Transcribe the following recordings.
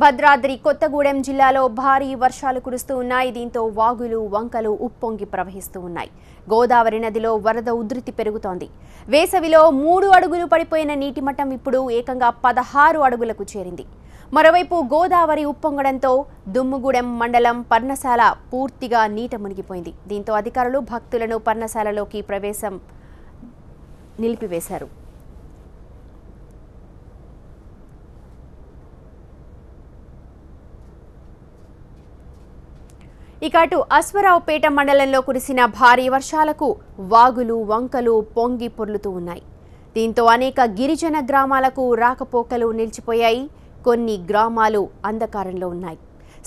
భద్రాద్రి కొత్తగూడెం జిల్లాలో భారీ వర్షాలు కురుస్తూ ఉన్నాయి. దీంతో వాగులు వంకలు ఉప్పొంగి ప్రవహిస్తూ ఉన్నాయి. గోదావరి నదిలో వరద ఉధృతి పెరుగుతోంది. వేసవిలో 3 అడుగులు పడిపోయిన నీటి మట్టం ఇప్పుడు ఏకంగా 16 అడుగులకు చేరింది. మరోవైపు గోదావరి ఉప్పొంగడంతో దుమ్ముగూడెం మండలం పర్ణశాల పూర్తిగా నీట మునిగిపోయింది. దీంతో అధికారులు భక్తులను పర్ణశాలలోకి ప్రవేశం నిలిపివేశారు. ఇక అటు అశ్వరావుపేట మండలంలో కురిసిన భారీ వర్షాలకు వాగులు వంకలు పొంగి పొర్లుతూ ఉన్నాయి. దీంతో అనేక గిరిజన గ్రామాలకు రాకపోకలు నిలిచిపోయాయి. కొన్ని గ్రామాలు అంధకారంలో ఉన్నాయి.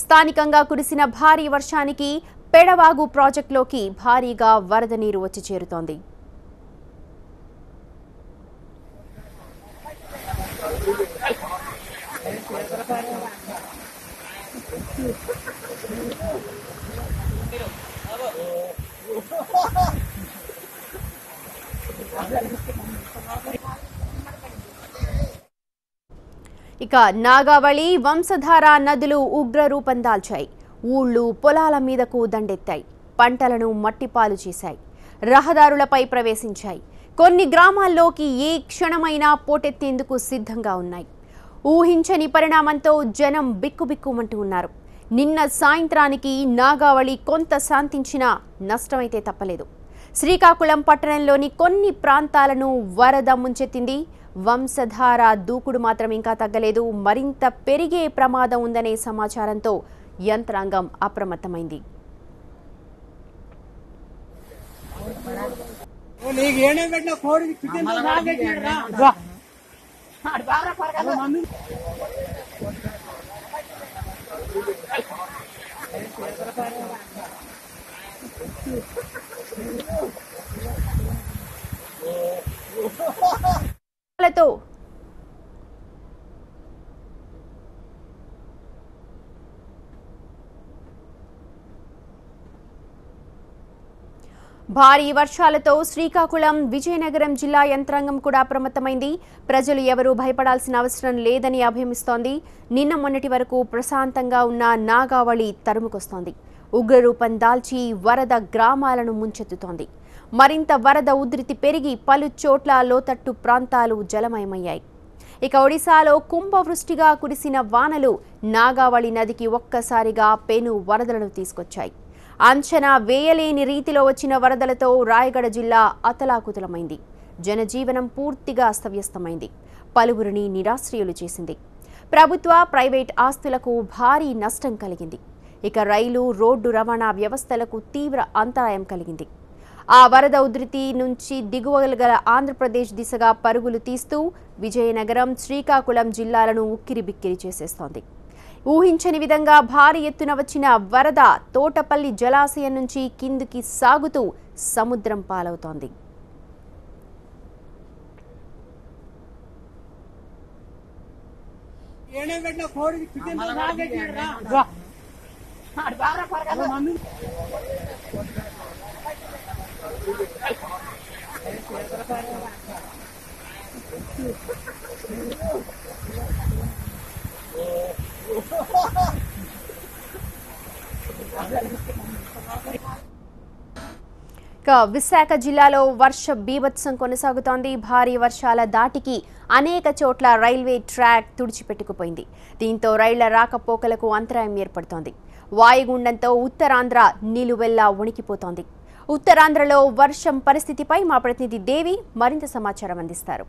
స్థానికంగా కురిసిన భారీ వర్షానికి పెడవాగు ప్రాజెక్టులోకి భారీగా వరద నీరు వచ్చి చేరుతోంది. ఇక నాగావళి వంశధార నదులు ఉగ్ర రూపం దాల్చాయి. ఊళ్ళు పొలాల మీదకు దండెత్తాయి. పంటలను మట్టిపాలు చేశాయి. రహదారులపై ప్రవేశించాయి. కొన్ని గ్రామాల్లోకి ఏ క్షణమైనా పోటెత్తేందుకు సిద్ధంగా ఉన్నాయి. ఊహించని పరిణామంతో జనం బిక్కుబిక్కుమంటూ ఉన్నారు. నిన్న సాయంత్రానికి నాగావళి కొంత శాంతించినా నష్టమైతే తప్పలేదు. శ్రీకాకుళం పట్టణంలోని కొన్ని ప్రాంతాలను వరద ముంచెత్తింది. వంశధార దూకుడు మాత్రం ఇంకా తగ్గలేదు. మరింత పెరిగే ప్రమాదం ఉందనే సమాచారంతో యంత్రాంగం అప్రమత్తమైంది. భారీ వర్షాలతో శ్రీకాకుళం విజయనగరం జిల్లా యంత్రాంగం కూడా అప్రమత్తమైంది. ప్రజలు ఎవరూ భయపడాల్సిన అవసరం లేదని అభయమిస్తోంది. నిన్న మొన్నటి వరకు ప్రశాంతంగా ఉన్న నాగావళి తరుముకొస్తోంది. ఉగ్రరూపం దాల్చి వరద గ్రామాలను ముంచెత్తుతోంది. మరింత వరద ఉధృతి పెరిగి పలు చోట్ల లోతట్టు ప్రాంతాలు జలమయమయ్యాయి. ఇక ఒడిశాలో కుంభవృష్టిగా కురిసిన వానలు నాగావళి నదికి ఒక్కసారిగా పెను వరదలను తీసుకొచ్చాయి. అంచనా వేయలేని రీతిలో వచ్చిన వరదలతో రాయగడ జిల్లా అతలాకుతలమైంది. జనజీవనం పూర్తిగా అస్తవ్యస్తమైంది. పలువురిని నిరాశ్రయులు చేసింది. ప్రభుత్వ ప్రైవేట్ ఆస్తులకు భారీ నష్టం కలిగింది. ఇక రైలు రోడ్డు రవాణా వ్యవస్థలకు తీవ్ర అంతరాయం కలిగింది. ఆ వరద ఉధృతి నుంచి దిగువగల ఆంధ్రప్రదేశ్ దిశగా పరుగులు తీస్తూ విజయనగరం శ్రీకాకుళం జిల్లాలను ఉక్కిరిబిక్కిరి చేసేస్తోంది. ఊహించని విధంగా భారీ ఎత్తున వచ్చిన వరద తోటపల్లి జలాశయం నుంచి కిందికి సాగుతూ సముద్రం పాలవుతోంది. విశాఖ జిల్లాలో వర్ష బీభత్సం కొనసాగుతోంది. భారీ వర్షాల దాటికి అనేక చోట్ల రైల్వే ట్రాక్ తుడిచిపెట్టుకుపోయింది. దీంతో రైళ్ల రాకపోకలకు అంతరాయం ఏర్పడుతోంది. వాయుగుండంతో ఉత్తరాంధ్ర నిలువెల్లా వణికిపోతోంది. ఉత్తరాంధ్రలో వర్షం పరిస్థితిపై మా ప్రతినిధి దేవి మరింత సమాచారం అందిస్తారు.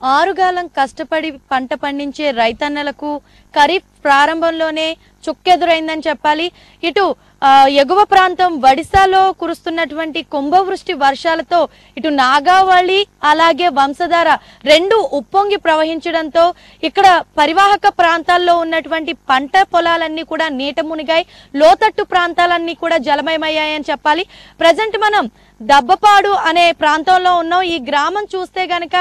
ఆరుగాలం కష్టపడి పంట పండించే రైతన్నలకు ఖరీఫ్ ప్రారంభంలోనే చుక్కెదురైందని చెప్పాలి. ఇటు ఎగువ ప్రాంతం ఒడిశాలో కురుస్తున్నటువంటి కుంభవృష్టి వర్షాలతో ఇటు నాగావళి అలాగే వంశధార రెండు ఉప్పొంగి ప్రవహించడంతో ఇక్కడ పరివాహక ప్రాంతాల్లో ఉన్నటువంటి పంట పొలాలన్నీ కూడా నీట మునిగాయి. లోతట్టు ప్రాంతాలన్నీ కూడా జలమయమయ్యాయని చెప్పాలి. ప్రజెంట్ మనం దబ్బపాడు అనే ప్రాంతంలో ఉన్నాం. ఈ గ్రామం చూస్తే గనక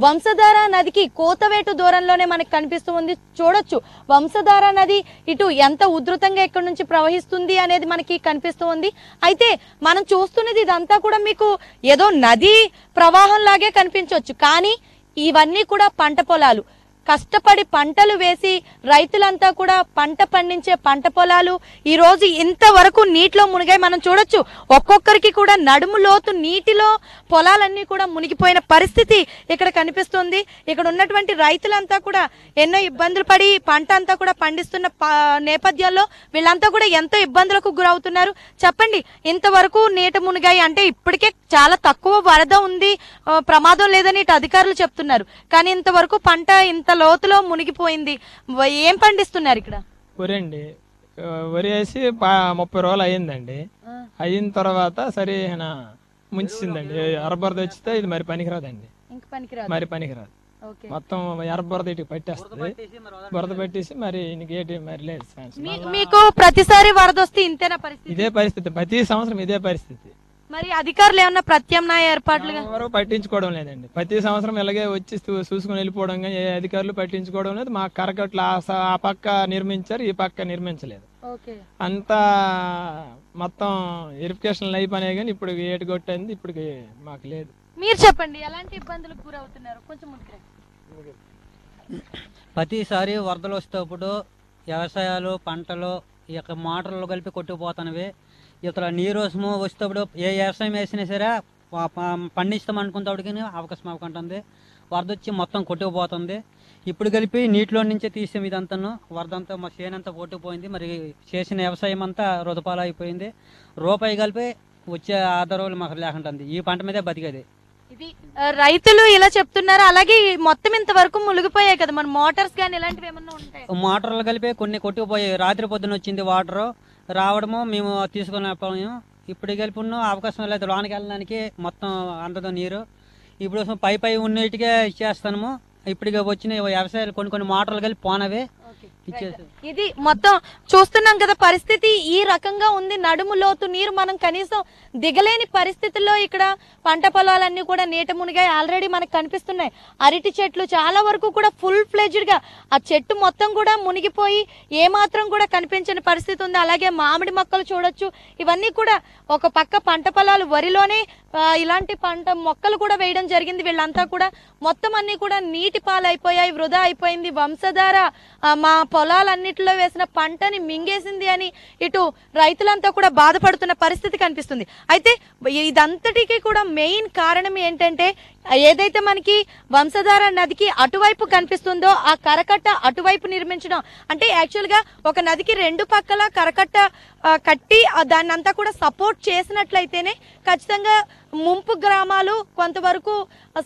వంశధార నదికి కోతవేటు దూరంలోనే మనకు కనిపిస్తూ ఉంది. చూడొచ్చు వంశధార నది ఇటు ఎంత ఉధృతంగా ఇక్కడ నుంచి ప్రవహిస్తుంది అనేది మనకి కనిపిస్తూ ఉంది. అయితే మనం చూస్తున్నది ఇదంతా కూడా మీకు ఏదో నది ప్రవాహం లాగే కనిపించవచ్చు, కానీ ఇవన్నీ కూడా పంట పొలాలు. కష్టపడి పంటలు వేసి రైతులంతా కూడా పంట పండించే పంట పొలాలు ఈ రోజు ఇంతవరకు నీటిలో మునిగాయి. మనం చూడొచ్చు, ఒక్కొక్కరికి కూడా నడుము లోతు నీటిలో పొలాలన్నీ కూడా మునిగిపోయిన పరిస్థితి ఇక్కడ కనిపిస్తుంది. ఇక్కడ ఉన్నటువంటి రైతులంతా కూడా ఎన్నో ఇబ్బందులు పడి పంట అంతా కూడా పండిస్తున్న నేపథ్యంలో వీళ్ళంతా కూడా ఎంతో ఇబ్బందులకు గురవుతున్నారు. చెప్పండి, ఇంతవరకు నీట మునిగాయి అంటే ఇప్పటికే చాలా తక్కువ వరద ఉంది, ప్రమాదం లేదని ఇటు అధికారులు చెప్తున్నారు. కానీ ఇంతవరకు పంట ఇంత లోతులో మునిగిపోయింది. ఏం పండిస్తున్నారు ఇక్కడ? వరి అండి. వరి వేసి 30 రోజులు అయ్యిందండి. అయిన తర్వాత సరే ముంచిందండి. ఎర్రబురద వచ్చితే ఇది మరి పనికిరాదండి, మరి పనికిరాదు. మొత్తం ఎర్రబురద ఇటు పట్టేస్తుంది. బురద పెట్టేసి మరి ఇంకేటి మరి లేదు. మీకు ప్రతిసారి వరద వస్తే ఇంతేనా పరిస్థితి? ఇదే పరిస్థితి, ప్రతి సంవత్సరం ఇదే పరిస్థితి. మరి అధికారులు ఏమన్నా ప్రత్యామ్నాయ ఏర్పాట్లు ఎవరు పట్టించుకోవడం లేదండి. ప్రతి సంవత్సరం ఇలాగే వచ్చి చూసుకుని వెళ్ళిపోవడం, కానీ ఏ అధికారులు పట్టించుకోవడం లేదు. మా కరకట్లు ఆ పక్క నిర్మించారు, ఈ పక్క నిర్మించలేదు. అంతా మొత్తం వెరిఫికేషన్ లైఫ్ అనే కానీ ఇప్పుడు ఏటు కొట్టింది, ఇప్పుడు మాకు లేదు. మీరు చెప్పండి, ఎలాంటి ఇబ్బందులకు గురవుతున్నారు? కొంచెం ప్రతిసారి వరదలు వస్తేప్పుడు వ్యవసాయాలు పంటలు ఈ యొక్క మోటార్లు కలిపి కొట్టుకుపోతున్నవి. ఇతర నీరు వచ్చేటప్పుడు ఏ వ్యవసాయం వేసినా సరే పండిస్తాం అనుకునేటప్పటికి అవకాశం అవ్వకుంటుంది. వరద వచ్చి మొత్తం కొట్టుకుపోతుంది. ఇప్పుడు కలిపి నీటిలో నుంచే తీసాం ఇదంతాను. వరద అంతా మా చేనంతా కొట్టుకుపోయింది. మరి చేసిన వ్యవసాయం అంతా రుదపాలు అయిపోయింది. రూపాయి కలిపి వచ్చే ఆధారాలు మాకు లేకుంటుంది. ఈ పంట మీదే బతికేది. ఇది రైతులు ఇలా చెప్తున్నారు. అలాగే మొత్తం ఇంతవరకు మునిగిపోయాయి కదా, మన మోటార్స్ కానీ ఇలాంటివి ఏమన్నా ఉంటాయి? మోటార్లు కలిపి కొన్ని కొట్టుకుపోయాయి. రాత్రి పొద్దున వచ్చింది వాటరు రావడము, మేము తీసుకుని ఇప్పుడు కలిపి ఉన్న అవకాశం లేదు లోనికి వెళ్ళడానికి. మొత్తం అందదో నీరు. ఇప్పుడు పై ఉన్నటికే ఇచ్చేస్తాము. ఇప్పుడు వచ్చిన వ్యవసాయాలు కొన్ని మోటార్లు కలిపి పోనవే ఇచ్చేసి. ఇది మొత్తం చూస్తున్నాం కదా, పరిస్థితి ఈ రకంగా ఉంది. నడుము లోతు నీరు, మనం కనీసం దిగలేని పరిస్థితుల్లో ఇక్కడ పంట పొలాలన్నీ కూడా నీట మునిగాయి. ఆల్రెడీ మనకు కనిపిస్తున్నాయి అరటి చెట్లు చాలా వరకు కూడా ఫుల్ ఫ్లెడ్జ్డ్ గా ఆ చెట్టు మొత్తం కూడా మునిగిపోయి ఏమాత్రం కూడా కనిపించని పరిస్థితి ఉంది. అలాగే మామిడి మొక్కలు చూడొచ్చు. ఇవన్నీ కూడా ఒక పక్క పంట పొలాలు, వరిలోనే ఇలాంటి పంట మొక్కలు కూడా వేయడం జరిగింది. వీళ్ళంతా కూడా మొత్తం అన్ని కూడా నీటి పాలైపోయాయి, వృధా అయిపోయింది. వంశధార మా పొలాలన్నిటిలో వేసిన పంటని మింగేసింది అని ఇటు రైతులంతా కూడా బాధపడుతున్న పరిస్థితి కనిపిస్తుంది. అయితే ఇదంతటికీ కూడా మెయిన్ కారణం ఏంటంటే, ఏదైతే మనకి వంశధార నదికి అటువైపు కనిపిస్తుందో ఆ కరకట్ట అటువైపు నిర్మించడం. అంటే యాక్చువల్ గా ఒక నదికి రెండు పక్కల కరకట్ట కట్టి దాన్ని అంతా కూడా సపోర్ట్ చేసినట్లయితేనే ఖచ్చితంగా ముంపు గ్రామాలు కొంతవరకు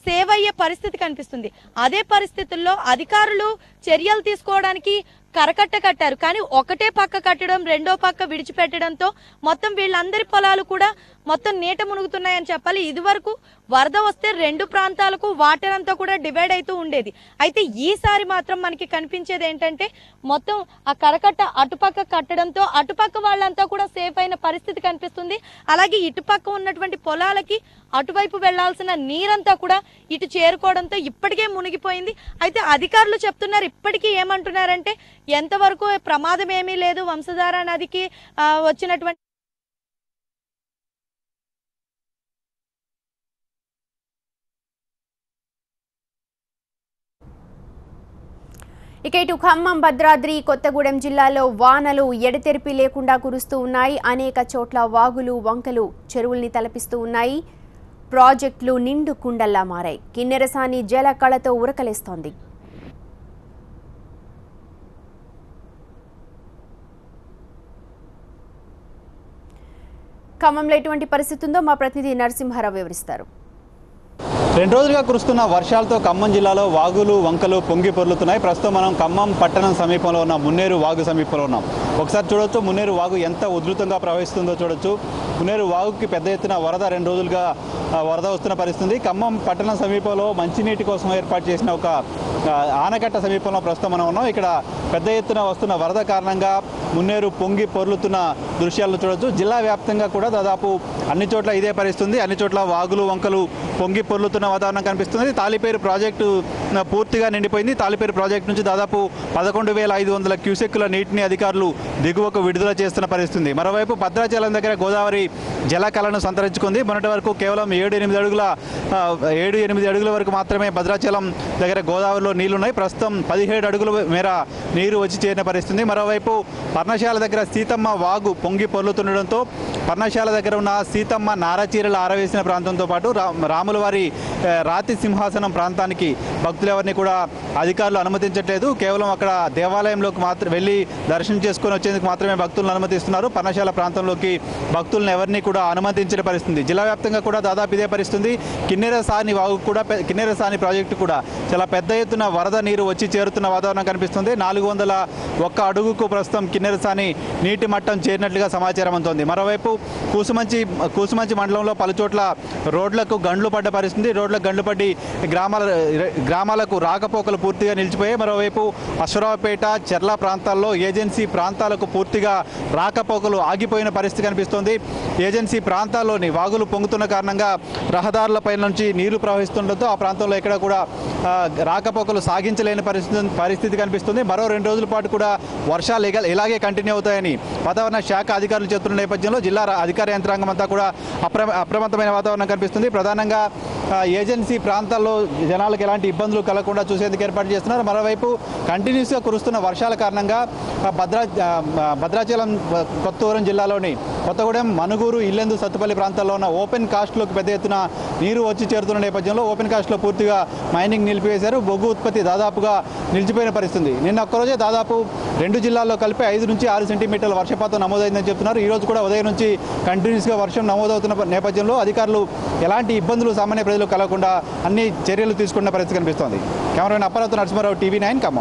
సేవ్ అయ్యే పరిస్థితి కనిపిస్తుంది. అదే పరిస్థితుల్లో అధికారులు చర్యలు తీసుకోవడానికి కరకట్ట కట్టారు, కానీ ఒకటే పక్క కట్టడం, రెండో పక్క విడిచిపెట్టడంతో మొత్తం వీళ్ళందరి పొలాలు కూడా మొత్తం నీట మునుగుతున్నాయని చెప్పాలి. ఇది వరకు వరద వస్తే రెండు ప్రాంతాలకు వాటర్ అంతా కూడా డివైడ్ అవుతూ ఉండేది. అయితే ఈసారి మాత్రం మనకి కనిపించేది ఏంటంటే, మొత్తం ఆ కరకట్ట అటుపక్క కట్టడంతో అటుపక్క వాళ్ళంతా కూడా సేఫ్ అయిన పరిస్థితి కనిపిస్తుంది. అలాగే ఇటుపక్క ఉన్నటువంటి పొలాలకి అటువైపు వెళ్లాల్సిన నీరంతా కూడా ఇటు చేరుకోవడంతో ఇప్పటికే మునిగిపోయింది. అయితే అధికారులు చెప్తున్నారు, ఇప్పటికీ ఏమంటున్నారంటే ఎంతవరకు ప్రమాదం ఏమీ లేదు, వంశధార నదికి వచ్చినటువంటి ఇక ఇటు ఖమ్మం, భద్రాద్రి కొత్తగూడెం జిల్లాలో వానలు ఎడతెరిపి లేకుండా కురుస్తూ ఉన్నాయి. అనేక చోట్ల వాగులు, వంకలు, చెరువుల్ని తలపిస్తూ ఉన్నాయి. ప్రాజెక్టులు నిండు కుండల్లా మారాయి. కిన్నెరసాని జల కళతో ఉరకలేస్తోంది. ఖమ్మంలో ఎటువంటి పరిస్థితి ఉందో మా ప్రతినిధి నరసింహారావు వివరిస్తారు. 2 రోజులుగా కురుస్తున్న వర్షాలతో ఖమ్మం జిల్లాలో వాగులు, వంకలు పొంగి పొర్లుతున్నాయి. ప్రస్తుతం మనం ఖమ్మం పట్టణం సమీపంలో ఉన్న మున్నేరు వాగు సమీపంలో ఉన్నాం. ఒకసారి చూడొచ్చు మున్నేరు వాగు ఎంత ఉధృతంగా ప్రవహిస్తుందో చూడొచ్చు. మున్నేరు వాగుకి పెద్ద ఎత్తున వరద 2 రోజులుగా వరద వస్తున్న పరిస్థితి. ఖమ్మం పట్టణం సమీపంలో మంచినీటి కోసం ఏర్పాటు చేసిన ఒక ఆనకట్ట సమీపంలో ప్రస్తుతం మనం ఉన్నాం. ఇక్కడ పెద్ద ఎత్తున వస్తున్న వరద కారణంగా మున్నేరు పొంగి పొర్లుతున్న దృశ్యాలను చూడొచ్చు. జిల్లా వ్యాప్తంగా కూడా దాదాపు అన్ని చోట్ల ఇదే పరిస్థితుంది. అన్ని చోట్ల వాగులు వంకలు పొంగి పొర్లుతున్న వాతావరణం కనిపిస్తుంది. తాలిపేరు ప్రాజెక్టు పూర్తిగా నిండిపోయింది. తాలిపేరు ప్రాజెక్టు నుంచి దాదాపు 11,500 క్యూసెక్కుల నీటిని అధికారులు దిగువకు విడుదల చేస్తున్న పరిస్థితుంది. మరోవైపు భద్రాచలం దగ్గర గోదావరి జలకళను సంతరించుకుంది. మొన్నటి వరకు కేవలం 7-8 అడుగుల వరకు మాత్రమే భద్రాచలం దగ్గర గోదావరిలో నీళ్లున్నాయి. ప్రస్తుతం 17 అడుగుల మేర నీరు వచ్చి చేరిన పరిస్థితుంది. మరోవైపు పర్ణశాల దగ్గర సీతమ్మ వాగు పొంగి పొర్లుతుండడంతో పర్ణశాల దగ్గర ఉన్న సీతమ్మ నారచీరలు ఆరవేసిన ప్రాంతంతో పాటు రాములవారి రాతి సింహాసనం ప్రాంతానికి భక్తులు ఎవరిని కూడా అధికారులు అనుమతించట్లేదు. కేవలం అక్కడ దేవాలయంలోకి మాత్రం వెళ్ళి దర్శనం చేసుకొని వచ్చేందుకు మాత్రమే భక్తులను అనుమతిస్తున్నారు. పర్ణశాల ప్రాంతంలోకి భక్తులను ఎవరిని కూడా అనుమతించిన పరిస్థితి. జిల్లా వ్యాప్తంగా కూడా దాదాపు ఇదే పరిస్థితుంది. కిన్నెరసాని వాగు కూడా కిన్నెరసాని ప్రాజెక్టు కూడా చాలా పెద్ద ఎత్తున వరద నీరు వచ్చి చేరుతున్న వాతావరణం కనిపిస్తుంది. 401 అడుగుకు ప్రస్తుతం కిన్నెరసాని నీటి మట్టం చేరినట్లుగా సమాచారం అందుతోంది. మరోవైపు కూసుమంచి మండలంలో పలుచోట్ల రోడ్లకు గండ్లు పడ్డ పరిస్థితి. రోడ్లకు గండ్లు పడి గ్రామాలకు రాకపోకలు పూర్తిగా నిలిచిపోయాయి. మరోవైపు అశ్వరావుపేట చెర్ల ప్రాంతాల్లో ఏజెన్సీ ప్రాంతాలకు పూర్తిగా రాకపోకలు ఆగిపోయిన పరిస్థితి కనిపిస్తోంది. ఏజెన్సీ ప్రాంతాల్లోని వాగులు పొంగుతున్న కారణంగా రహదారులపై నుంచి నీరు ప్రవహిస్తుండటంతో ఆ ప్రాంతంలో ఎక్కడ కూడా రాకపోకలు సాగించలేని పరిస్థితి కనిపిస్తుంది. మరో 2 రోజుల పాటు కూడా వర్షాలు ఇలాగే కంటిన్యూ అవుతాయని వాతావరణ శాఖ అధికారులు చెబుతున్న నేపథ్యంలో జిల్లా అధికార యంత్రాంగం అంతా కూడా అప్రమత్తమైన వాతావరణం కనిపిస్తుంది. ప్రధానంగా ఏజెన్సీ ప్రాంతాల్లో జనాలకు ఎలాంటి ఇబ్బందులు కలగకుండా చూసేందుకు ఏర్పాటు చేస్తున్నారు. మరోవైపు కంటిన్యూస్గా కురుస్తున్న వర్షాల కారణంగా భద్రాచలం కొత్తగూడెం జిల్లాలోని కొత్తగూడెం మనుగూరు ఇల్లెందు సత్తుపల్లి ప్రాంతాల్లో ఉన్న ఓపెన్ కాస్ట్లోకి పెద్ద ఎత్తున నీరు వచ్చి చేరుతున్న నేపథ్యంలో ఓపెన్ కాస్ట్లో పూర్తిగా మైనింగ్ నిలిపివేశారు. బొగ్గు ఉత్పత్తి దాదాపుగా నిలిచిపోయిన పరిస్థితుంది. నిన్న ఒక్కరోజే దాదాపు 2 జిల్లాల్లో కలిపి 5 నుంచి 6 సెంటీమీటర్ల వర్షపాతం నమోదైందని చెప్తున్నారు. ఈ రోజు కూడా ఉదయం నుంచి కంటిన్యూస్గా వర్షం నమోదవుతున్న నేపథ్యంలో అధికారులు ఎలాంటి ఇబ్బందులు సామాన్య ప్రజలు కలగకుండా అన్ని చర్యలు తీసుకున్న పరిస్థితి కనిపిస్తోంది. Cameraman Apparao Narasimharao, TV9 Khammam.